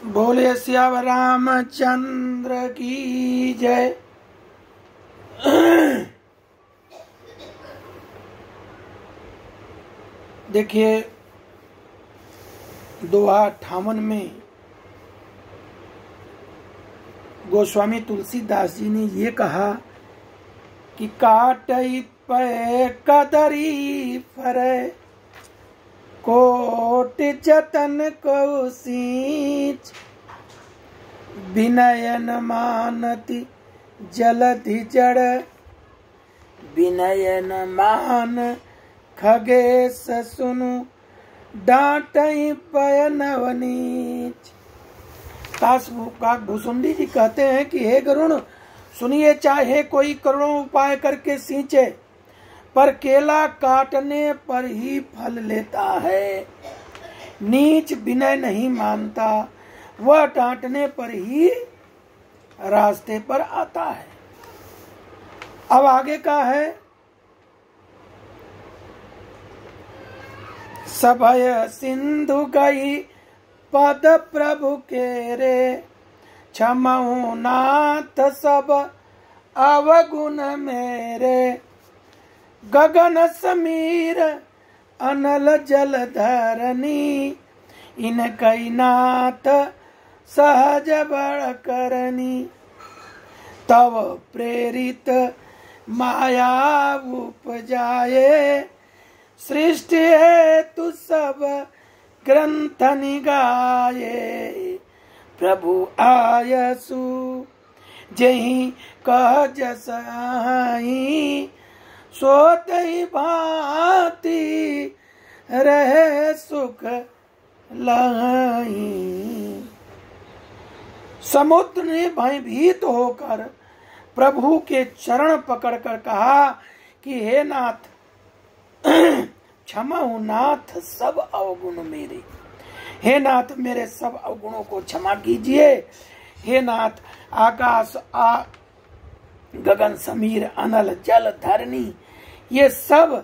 बोले श्याम रामचंद्र की जय। देखिए दोहा 58 में गोस्वामी तुलसीदास जी ने ये कहा कि काटई पे कदरी फरे कोट जतन को सींच विनयन मानति जलधि जड़ विनयन मान खगेश सुनु डांटई पय नवनीच। काकभूषुंडी जी कहते हैं कि हे गरुण सुनिए, चाहे कोई करोड़ों उपाय करके सींचे पर केला काटने पर ही फल लेता है। नीच विनय नहीं मानता, वह डांटने पर ही रास्ते पर आता है। अब आगे का है, सभय सिंधु गई पद प्रभु के रे क्षमऊ नाथ सब अवगुण मेरे गगन समीर अनल जल धरनी इन कई नाथ सहज बड़ करनी तव प्रेरित माया उपजाए सृष्टि हेतु सब ग्रंथ निगाये प्रभु आयसु जही कह जसाई सोतई भांति रहे सुख लाई। समुद्र ने भयभीत होकर प्रभु के चरण पकड़कर कहा कि हे नाथ, क्षमा हो नाथ सब अवगुण मेरे। हे नाथ मेरे सब अवगुणों को क्षमा कीजिए। हे नाथ आकाश गगन समीर अनल जल धरनी ये सब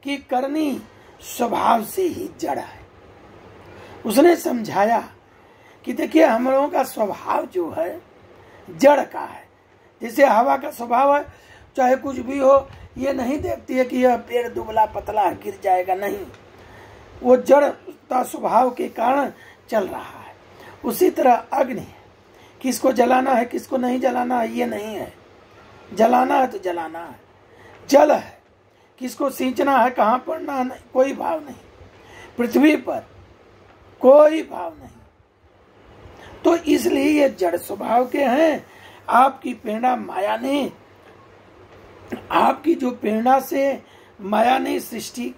की करनी स्वभाव से ही जड़ है। उसने समझाया कि देखिए हम लोगों का स्वभाव जो है जड़ का है। जैसे हवा का स्वभाव है, चाहे कुछ भी हो, ये नहीं देखती है कि यह पेड़ दुबला पतला गिर जाएगा, नहीं, वो जड़ता स्वभाव के कारण चल रहा है। उसी तरह अग्नि है, किसको जलाना है किसको नहीं जलाना है ये नहीं है, जलाना है तो जलाना है। जल है, किसको सींचना है कहाँ पड़ना है कोई भाव नहीं, पृथ्वी पर कोई भाव नहीं। तो इसलिए ये जड़ स्वभाव के हैं। आपकी प्रेरणा माया ने, आपकी जो प्रेरणा से माया ने सृष्टि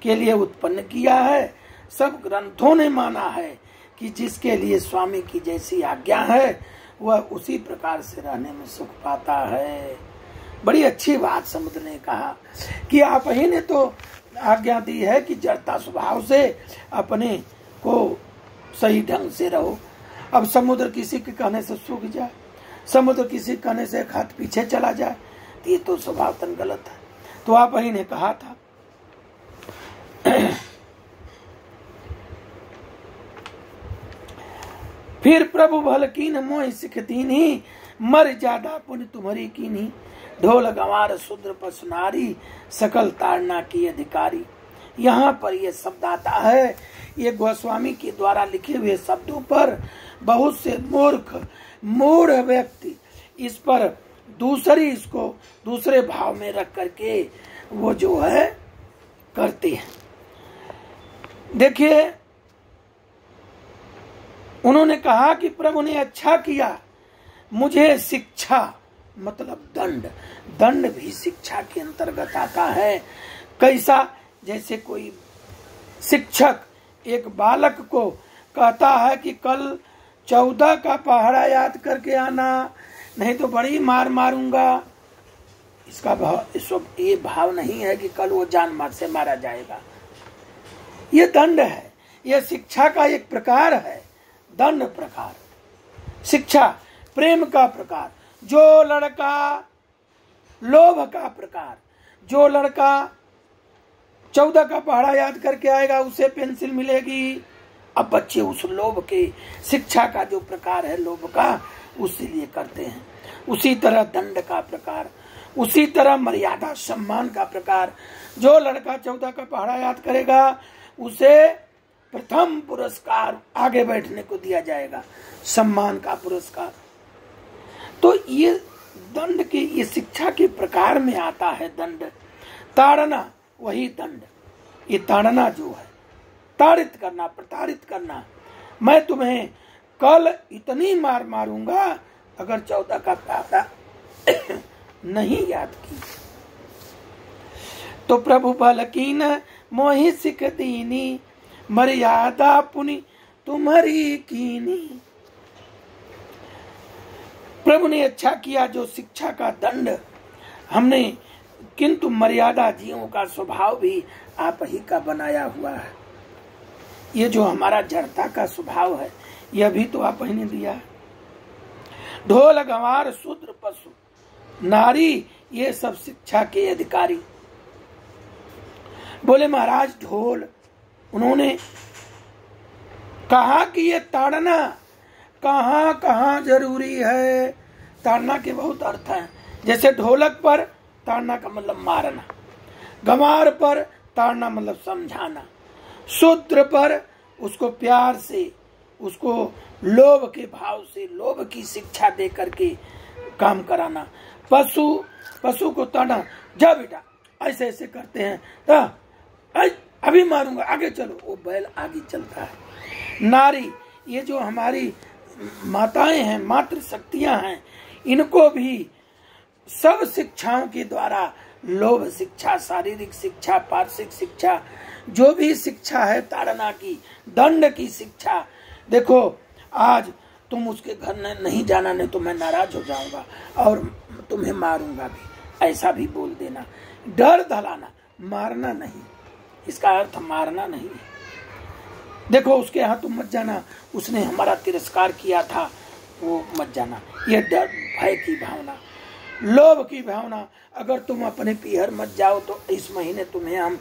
के लिए उत्पन्न किया है, सब ग्रंथों ने माना है कि जिसके लिए स्वामी की जैसी आज्ञा है वह उसी प्रकार से रहने में सुख पाता है। बड़ी अच्छी बात समुद्र ने कहा कि आप ही ने तो आज्ञा दी है कि जड़ता स्वभाव से अपने को सही ढंग से रहो। अब समुद्र किसी के कहने से सूख जाए, समुद्र किसी कहने से एक हाथ पीछे चला जाए, ये तो स्वभाव तन गलत है। तो आप ही ने कहा था फिर प्रभु भल कीन मोहि सिख दीनी मर ज्यादा पुण्य तुम्हारी कीनी ढोल गंवार शूद्र पसनारी सकल ताड़ना की अधिकारी। यहाँ पर ये शब्द आता है, ये गोस्वामी के द्वारा लिखे हुए शब्दों पर बहुत से मूढ़ व्यक्ति इस पर इसको दूसरे भाव में रख करके वो जो है करते हैं। देखिए उन्होंने कहा कि प्रभु ने अच्छा किया, मुझे शिक्षा मतलब दंड भी शिक्षा के अंतर्गत आता है। कैसा? जैसे कोई शिक्षक एक बालक को कहता है कि कल 14 का पहाड़ा याद करके आना, नहीं तो बड़ी मार मारूंगा। इसका भाव ये भाव नहीं है कि कल वो जान मार से मारा जाएगा। ये दंड है, ये शिक्षा का एक प्रकार है। दंड प्रकार, शिक्षा प्रेम का प्रकार, जो लड़का लोभ का प्रकार, जो लड़का 14 का पहाड़ा याद करके आएगा उसे पेंसिल मिलेगी, अब बच्चे उस लोभ के, शिक्षा का जो प्रकार है लोभ का, उसी लिए करते हैं। उसी तरह दंड का प्रकार, उसी तरह मर्यादा सम्मान का प्रकार। जो लड़का 14 का पहाड़ा याद करेगा उसे प्रथम पुरस्कार आगे बैठने को दिया जाएगा, सम्मान का पुरस्कार। तो ये दंड के, ये शिक्षा के प्रकार में आता है दंड। ताड़ना, वही दंड। ये ताड़ना जो है, ताड़ित करना, प्रताड़ित करना। मैं तुम्हें कल इतनी मार मारूंगा अगर 14 का पहाड़ा नहीं याद की। तो प्रभु बल कीन मोहि सिख दीनी, मर्यादा पुनि तुम्हारी कीनी। प्रभु ने अच्छा किया जो शिक्षा का दंड हमने, किंतु मर्यादा जीवों का स्वभाव भी आप ही का बनाया हुआ है। ये जो हमारा जड़ता का स्वभाव है यह भी तो आप ही ने दिया है। ढोल गंवार शूद्र पशु नारी, ये सब शिक्षा के अधिकारी। बोले महाराज ढोल, उन्होंने कहा कि ये ताड़ना कहाँ कहाँ जरूरी है। ताड़ना के बहुत अर्थ हैं। जैसे ढोलक पर ताड़ना का मतलब मारना, गंवार पर ताड़ना मतलब समझाना, शूद्र पर उसको प्यार से, उसको लोभ के भाव से, लोभ की शिक्षा दे करके काम कराना। पशु को ताड़ना, जा बेटा ऐसे ऐसे करते हैं, तो अभी मारूंगा, आगे चलो, वो बैल आगे चलता है। नारी, ये जो हमारी माताएं हैं, मातृ शक्तियां हैं, इनको भी सब शिक्षाओं के द्वारा, लोभ शिक्षा, शारीरिक शिक्षा, पार्श्विक शिक्षा, जो भी शिक्षा है ताड़ना की, दंड की शिक्षा। देखो आज तुम उसके घर नहीं जाना, नहीं तो मैं नाराज हो जाऊंगा और तुम्हें मारूंगा भी, ऐसा भी बोल देना। डर धलाना, मारना नहीं, इसका अर्थ मारना नहीं है। देखो उसके यहाँ तुम मत जाना, उसने हमारा तिरस्कार किया था, वो मत जाना। ये डर, भय की भावना, लोभ की भावना। अगर तुम अपने पीहर मत जाओ तो इस महीने तुम्हें हम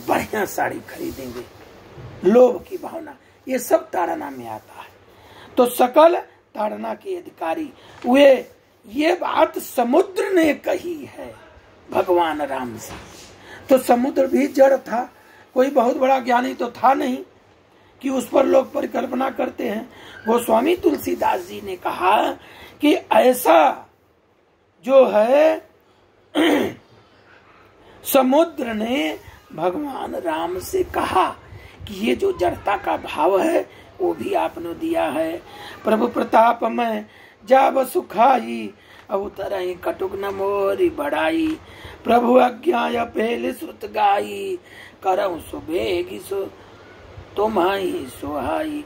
बढ़िया साड़ी खरीदेंगे, लोभ की भावना, ये सब ताड़ना में आता है। तो सकल ताड़ना के अधिकारी वे, ये बात समुद्र ने कही है भगवान राम से। तो समुद्र भी जड़ था, कोई बहुत बड़ा ज्ञानी तो था नहीं कि उस पर लोग परिकल्पना करते हैं। गोस्वामी तुलसीदास जी ने कहा कि ऐसा जो है समुद्र ने भगवान राम से कहा कि ये जो जड़ता का भाव है वो भी आपने दिया है। प्रभु प्रताप में जाब सुखाई, अब उतरई कटुक न मोरी बढ़ाई। प्रभु अज्ञा पहले श्रुत गाई, करऊ सुबेगी सो तुम्हारी सुहाई।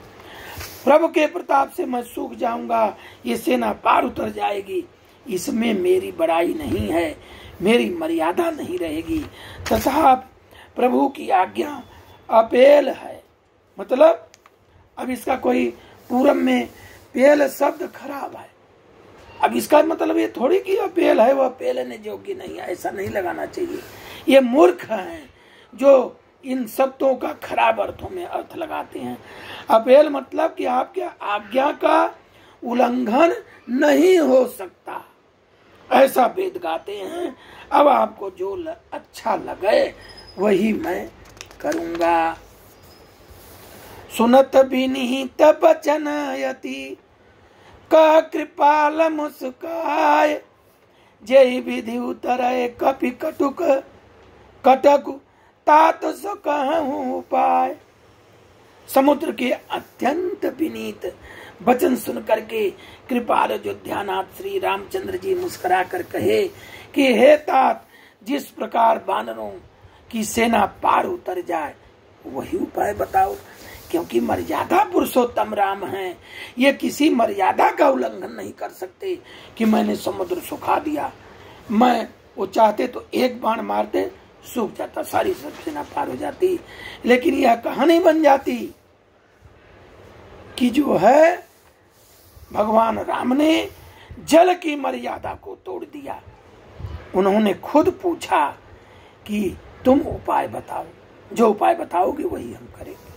प्रभु के प्रताप से मैं सूख जाऊंगा, ये सेना पार उतर जाएगी, इसमें मेरी बड़ाई नहीं है, मेरी मर्यादा नहीं रहेगी। तथा प्रभु की आज्ञा अपेल है, मतलब अब इसका कोई पूरब में पेल शब्द खराब है। अब इसका मतलब ये थोड़ी कि अपेल है, वह पेलने योग्य नहीं है, ऐसा नहीं लगाना चाहिए। ये मूर्ख हैं जो इन शब्दों का खराब अर्थों में अर्थ लगाते हैं। अपेल मतलब कि आपके आज्ञा का उल्लंघन नहीं हो सकता, ऐसा वेद गाते हैं। अब आपको जो अच्छा लगे वही मैं करूंगा। सुनत विनीत बचन यति, का कृपाल मुस्काय। जय विधि उतरे कपि कटुक, कटक तात सो कहूं उपाय। समुद्र के अत्यंत विनीत वचन सुन करके कृपाल अयोध्यानाथ श्री रामचंद्र जी मुस्कुरा कर कहे कि हे तात, जिस प्रकार वानरों की सेना पार उतर जाए वही उपाय बताओ। क्योंकि मर्यादा पुरुषोत्तम राम हैं, ये किसी मर्यादा का उल्लंघन नहीं कर सकते कि मैंने समुद्र सुखा दिया। मैं वो चाहते तो एक बाण मारते, सूख जाता, सारी सब सेना पार हो जाती। लेकिन यह कहानी बन जाती कि जो है भगवान राम ने जल की मर्यादा को तोड़ दिया। उन्होंने खुद पूछा कि तुम उपाय बताओ, जो उपाय बताओगे वही हम करेंगे।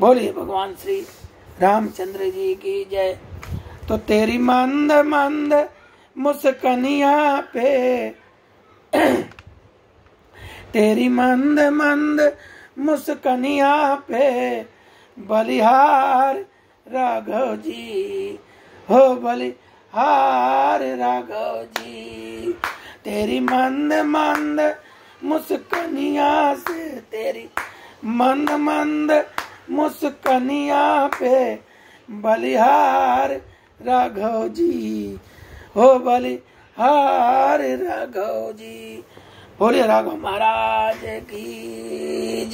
बोलिए भगवान श्री रामचंद्र जी की जय। तो तेरी मंद मंद मुस्कनिया पे, तेरी मंद मंद मुस्कनिया पे बलिहार राघव जी, हो बलिहार राघव जी। तेरी मंद मंद मुस्कनिया से, तेरी मंद मंद मुस्कनिया पे बलिहार राघव जी, हो बलिहार राघव जी। बोलिए राघव महाराज की।